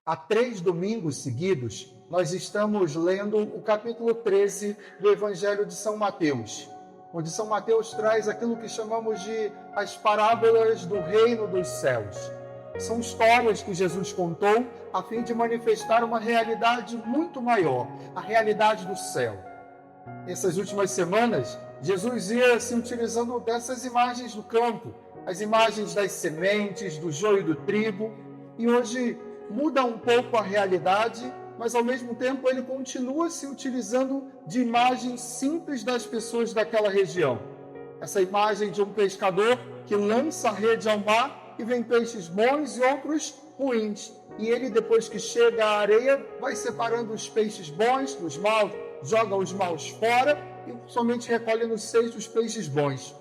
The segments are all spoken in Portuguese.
Há 3 domingos seguidos, nós estamos lendo o capítulo 13 do Evangelho de São Mateus, onde São Mateus traz aquilo que chamamos de as parábolas do reino dos céus. São histórias que Jesus contou a fim de manifestar uma realidade muito maior, a realidade do céu. Essas últimas semanas, Jesus ia se utilizando dessas imagens do campo, as imagens das sementes, do joio e do trigo, e hoje muda um pouco a realidade, mas ao mesmo tempo ele continua se utilizando de imagens simples das pessoas daquela região. Essa imagem de um pescador que lança a rede ao mar e vem peixes bons e outros ruins. E ele, depois que chega à areia, vai separando os peixes bons dos maus, joga os maus fora e somente recolhe nos seios os peixes bons.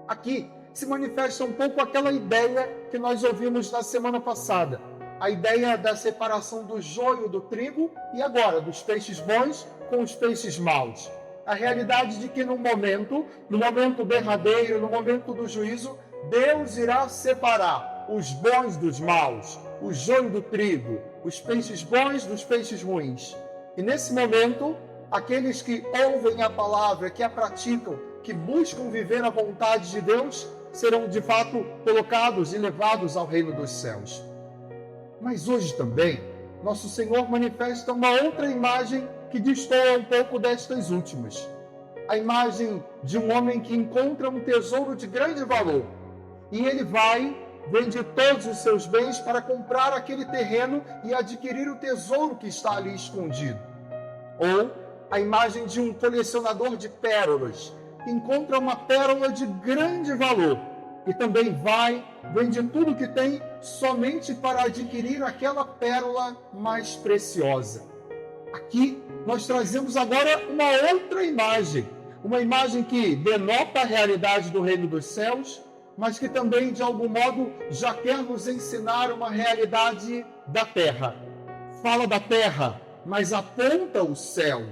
Aqui se manifesta um pouco aquela ideia que nós ouvimos na semana passada. A ideia da separação do joio do trigo e agora dos peixes bons com os peixes maus. A realidade de que no momento derradeiro, no momento do juízo, Deus irá separar os bons dos maus, o joio do trigo, os peixes bons dos peixes ruins. E nesse momento, aqueles que ouvem a palavra, que a praticam, que buscam viver a vontade de Deus, serão de fato colocados e levados ao reino dos céus. Mas hoje também, nosso Senhor manifesta uma outra imagem que destoa um pouco destas últimas. A imagem de um homem que encontra um tesouro de grande valor. E ele vende todos os seus bens para comprar aquele terreno e adquirir o tesouro que está ali escondido. Ou a imagem de um colecionador de pérolas, que encontra uma pérola de grande valor. E também vende tudo que tem somente para adquirir aquela pérola mais preciosa. Aqui nós trazemos agora uma outra imagem, uma imagem que denota a realidade do reino dos céus, mas que também, de algum modo, já quer nos ensinar uma realidade da terra. Fala da terra, mas aponta o céu.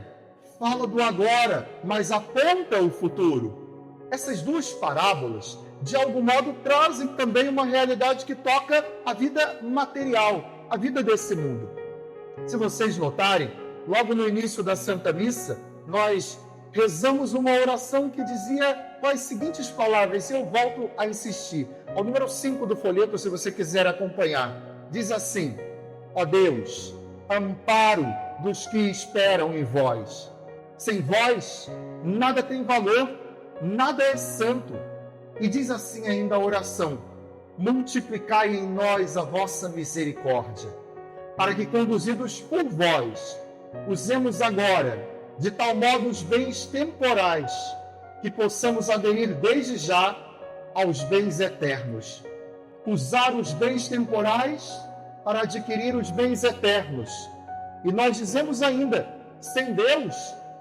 Fala do agora, mas aponta o futuro. Essas duas parábolas, de algum modo, trazem também uma realidade que toca a vida material, a vida desse mundo. Se vocês notarem, logo no início da Santa Missa, nós rezamos uma oração que dizia com as seguintes palavras, e eu volto a insistir. Ao número 5 do folheto, se você quiser acompanhar, diz assim: ó Deus, amparo dos que esperam em vós. Sem vós, nada tem valor, nada é santo. E diz assim ainda a oração: multiplicai em nós a vossa misericórdia, para que, conduzidos por vós, usemos agora, de tal modo, os bens temporais, que possamos aderir desde já aos bens eternos. Usar os bens temporais para adquirir os bens eternos. E nós dizemos ainda: sem Deus,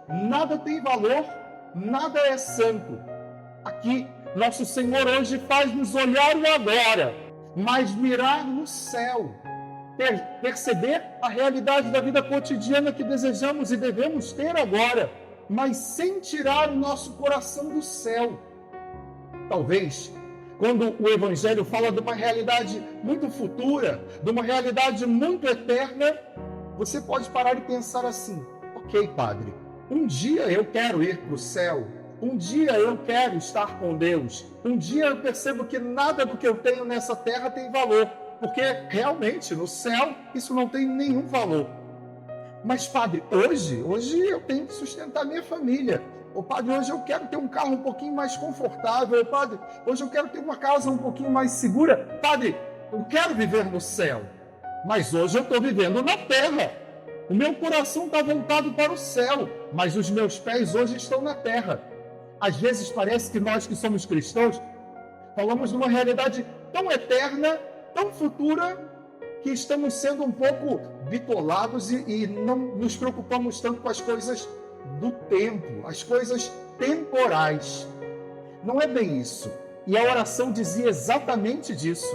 nada tem valor, nada é santo. Aqui, nosso Senhor hoje faz-nos olhar o agora, mas mirar no céu, perceber a realidade da vida cotidiana que desejamos e devemos ter agora, mas sem tirar o nosso coração do céu. Talvez, quando o Evangelho fala de uma realidade muito futura, de uma realidade muito eterna, você pode parar e pensar assim: ok, Padre, um dia eu quero ir para o céu. Um dia eu quero estar com Deus. Um dia eu percebo que nada do que eu tenho nessa terra tem valor. Porque realmente no céu isso não tem nenhum valor. Mas, Padre, hoje eu tenho que sustentar minha família. Ô, Padre, hoje eu quero ter um carro um pouquinho mais confortável. Ô, Padre, hoje eu quero ter uma casa um pouquinho mais segura. Padre, eu quero viver no céu. Mas hoje eu estou vivendo na terra. O meu coração está voltado para o céu. Mas os meus pés hoje estão na terra. Às vezes parece que nós que somos cristãos falamos de uma realidade tão eterna, tão futura, que estamos sendo um pouco bitolados e não nos preocupamos tanto com as coisas do tempo, as coisas temporais. Não é bem isso. E a oração dizia exatamente disso,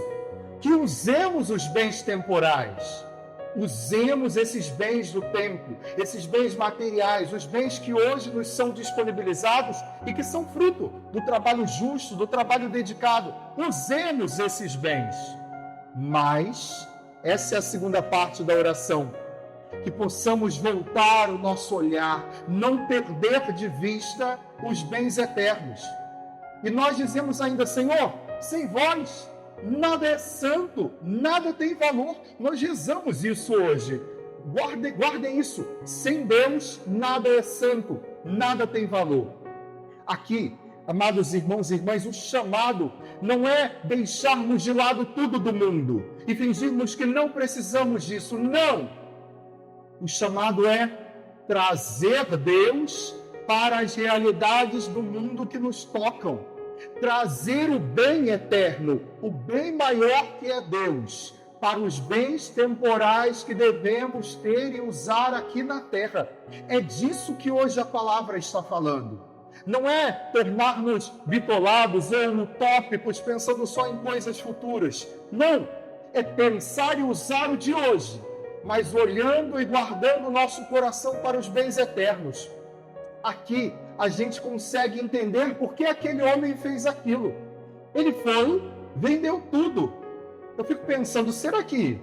que usemos os bens temporais. Usemos esses bens do tempo, esses bens materiais, os bens que hoje nos são disponibilizados e que são fruto do trabalho justo, do trabalho dedicado. Usemos esses bens, mas essa é a segunda parte da oração. Que possamos voltar o nosso olhar, não perder de vista os bens eternos. E nós dizemos ainda, Senhor, sem vós nada é santo, nada tem valor. Nós rezamos isso hoje. Guardem isso. Sem Deus nada é santo, nada tem valor. Aqui, amados irmãos e irmãs, o chamado não é deixarmos de lado tudo do mundo e fingirmos que não precisamos disso. Não! O chamado é trazer Deus para as realidades do mundo que nos tocam. Trazer o bem eterno, o bem maior que é Deus, para os bens temporais que devemos ter e usar aqui na terra. É disso que hoje a palavra está falando. Não é tornar-nos bitolados ou utópicos pensando só em coisas futuras. Não, é pensar e usar o de hoje, mas olhando e guardando o nosso coração para os bens eternos. Aqui a gente consegue entender por que aquele homem fez aquilo. Ele foi, vendeu tudo. Eu fico pensando, será que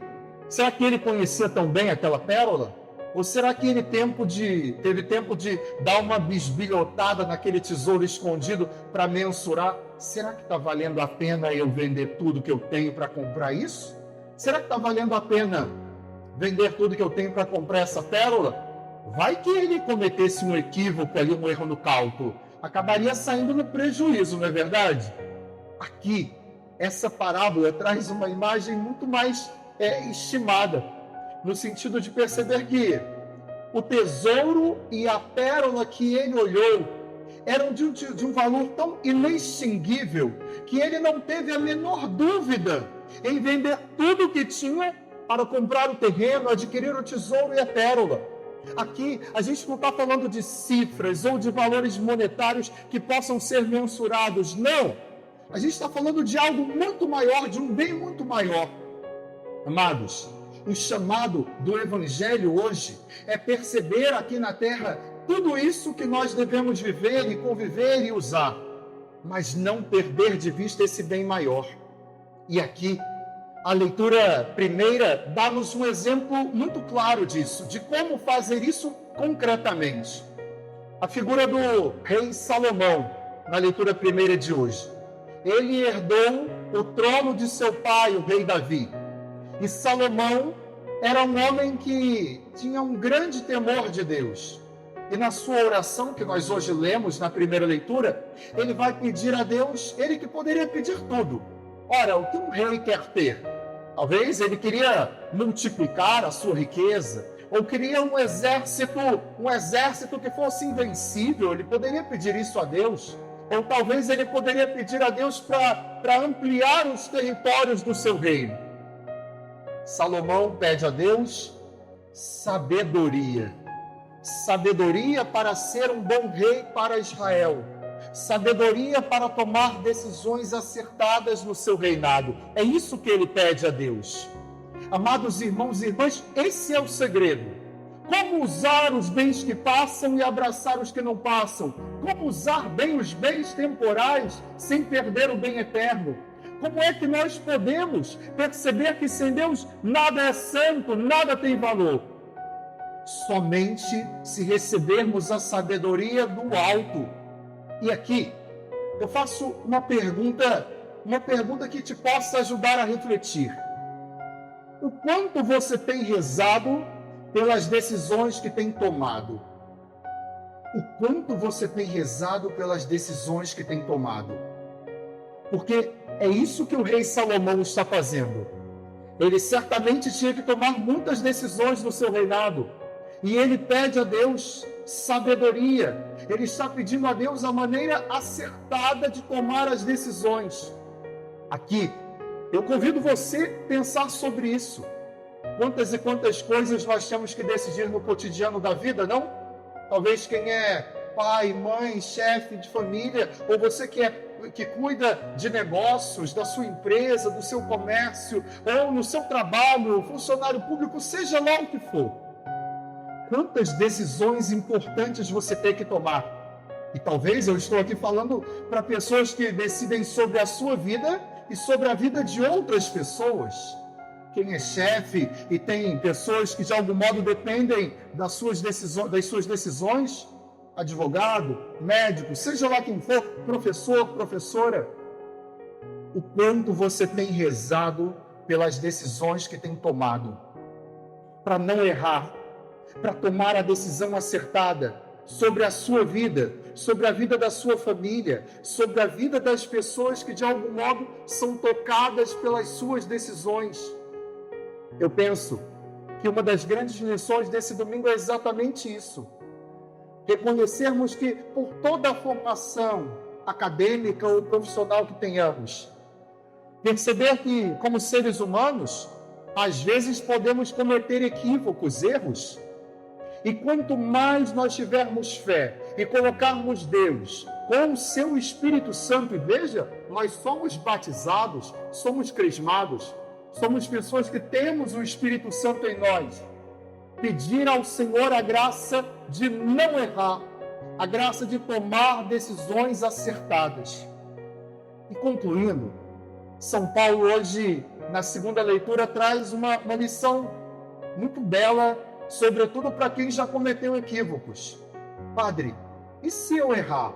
ele conhecia tão bem aquela pérola? Ou será que ele teve tempo de dar uma bisbilhotada naquele tesouro escondido para mensurar? Será que está valendo a pena eu vender tudo que eu tenho para comprar isso? Será que está valendo a pena vender tudo que eu tenho para comprar essa pérola? Vai que ele cometesse um equívoco ali, um erro no cálculo. Acabaria saindo no prejuízo, não é verdade? Aqui, essa parábola traz uma imagem muito mais estimada, no sentido de perceber que o tesouro e a pérola que ele olhou eram de um valor tão inextinguível que ele não teve a menor dúvida em vender tudo o que tinha para comprar o terreno, adquirir o tesouro e a pérola. Aqui, a gente não está falando de cifras ou de valores monetários que possam ser mensurados, não. A gente está falando de algo muito maior, de um bem muito maior. Amados, o chamado do Evangelho hoje é perceber aqui na terra tudo isso que nós devemos viver e conviver e usar, mas não perder de vista esse bem maior. E aqui, a leitura primeira dá-nos um exemplo muito claro disso, de como fazer isso concretamente. A figura do rei Salomão, na leitura primeira de hoje. Ele herdou o trono de seu pai, o rei Davi. E Salomão era um homem que tinha um grande temor de Deus. E na sua oração, que nós hoje lemos na primeira leitura, ele vai pedir a Deus, ele que poderia pedir tudo. Ora, o que um rei quer ter? Talvez ele queria multiplicar a sua riqueza, ou queria um exército que fosse invencível, ele poderia pedir isso a Deus. Ou talvez ele poderia pedir a Deus para ampliar os territórios do seu reino. Salomão pede a Deus sabedoria. Sabedoria para ser um bom rei para Israel. Sabedoria para tomar decisões acertadas no seu reinado. É isso que ele pede a Deus. Amados irmãos e irmãs, esse é o segredo. Como usar os bens que passam e abraçar os que não passam? Como usar bem os bens temporais sem perder o bem eterno? Como é que nós podemos perceber que sem Deus nada é santo, nada tem valor? Somente se recebermos a sabedoria do alto. E aqui, eu faço uma pergunta que te possa ajudar a refletir. O quanto você tem rezado pelas decisões que tem tomado? O quanto você tem rezado pelas decisões que tem tomado? Porque é isso que o rei Salomão está fazendo. Ele certamente tinha que tomar muitas decisões no seu reinado. E ele pede a Deus sabedoria. Ele está pedindo a Deus a maneira acertada de tomar as decisões. Aqui, eu convido você a pensar sobre isso. Quantas e quantas coisas nós temos que decidir no cotidiano da vida, não? Talvez quem é pai, mãe, chefe de família, ou você que cuida de negócios, da sua empresa, do seu comércio, ou no seu trabalho, funcionário público, seja lá o que for. Quantas decisões importantes você tem que tomar? E talvez eu estou aqui falando para pessoas que decidem sobre a sua vida e sobre a vida de outras pessoas. quem é chefe e tem pessoas que de algum modo dependem das suas decisões, advogado, médico, seja lá quem for, professor, professora, o quanto você tem rezado pelas decisões que tem tomado, para não errar, para tomar a decisão acertada sobre a sua vida, sobre a vida da sua família, sobre a vida das pessoas que de algum modo são tocadas pelas suas decisões. Eu penso que uma das grandes lições desse domingo é exatamente isso. Reconhecermos que por toda a formação acadêmica ou profissional que tenhamos, perceber que como seres humanos, às vezes podemos cometer equívocos, erros. E quanto mais nós tivermos fé e colocarmos Deus com o seu Espírito Santo, e veja, nós somos batizados, somos crismados, somos pessoas que temos o Espírito Santo em nós. Pedir ao Senhor a graça de não errar, a graça de tomar decisões acertadas. E concluindo, São Paulo hoje, na segunda leitura, traz uma lição muito bela, sobretudo para quem já cometeu equívocos. Padre, e se eu errar?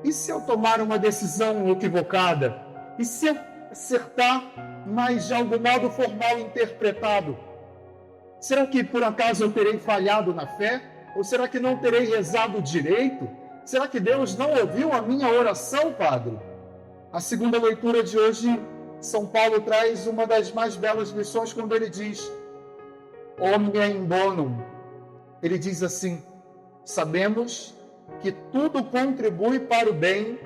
E se eu tomar uma decisão equivocada? E se eu acertar, mas de algum modo for mal interpretado? Será que por acaso eu terei falhado na fé? Ou será que não terei rezado direito? Será que Deus não ouviu a minha oração, Padre? A segunda leitura de hoje, São Paulo traz uma das mais belas lições quando ele diz: Omnia in bonum. Ele diz assim: sabemos que tudo contribui para o bem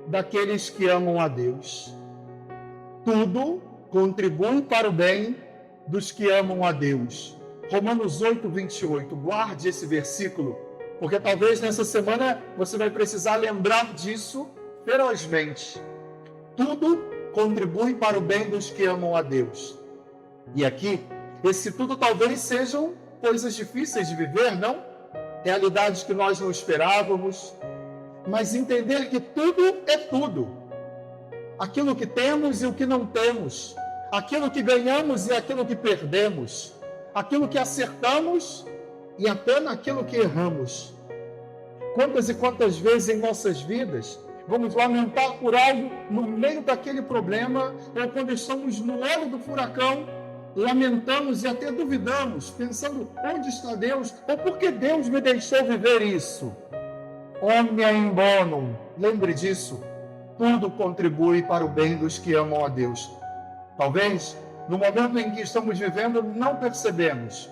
daqueles que amam a Deus. Tudo contribui para o bem dos que amam a Deus. Romanos 8, 28. Guarde esse versículo, porque talvez nessa semana você vai precisar lembrar disso ferozmente. Tudo contribui para o bem dos que amam a Deus. E aqui, esse tudo talvez sejam coisas difíceis de viver, não? Realidades que nós não esperávamos, mas entender que tudo é tudo. Aquilo que temos e o que não temos, aquilo que ganhamos e aquilo que perdemos, aquilo que acertamos e até naquilo que erramos. Quantas e quantas vezes em nossas vidas vamos lamentar por algo no meio daquele problema, ou quando estamos no olho do furacão, lamentamos e até duvidamos, pensando: onde está Deus? Ou por que Deus me deixou viver isso? Omnia in bonum. Lembre disso. Tudo contribui para o bem dos que amam a Deus. Talvez, no momento em que estamos vivendo, não percebemos.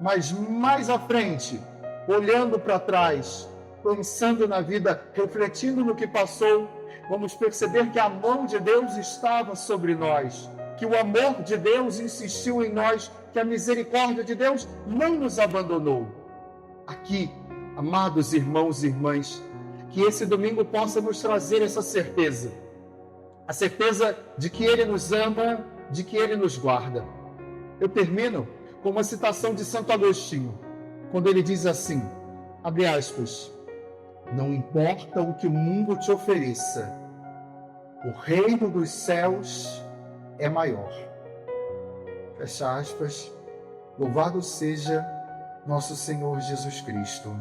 Mas mais à frente, olhando para trás, pensando na vida, refletindo no que passou, vamos perceber que a mão de Deus estava sobre nós, que o amor de Deus insistiu em nós, que a misericórdia de Deus não nos abandonou. Aqui, amados irmãos e irmãs, que esse domingo possa nos trazer essa certeza, a certeza de que Ele nos ama, de que Ele nos guarda. Eu termino com uma citação de Santo Agostinho, quando ele diz assim, abre aspas: não importa o que o mundo te ofereça, o reino dos céus é maior. Fecha aspas. Louvado seja nosso Senhor Jesus Cristo.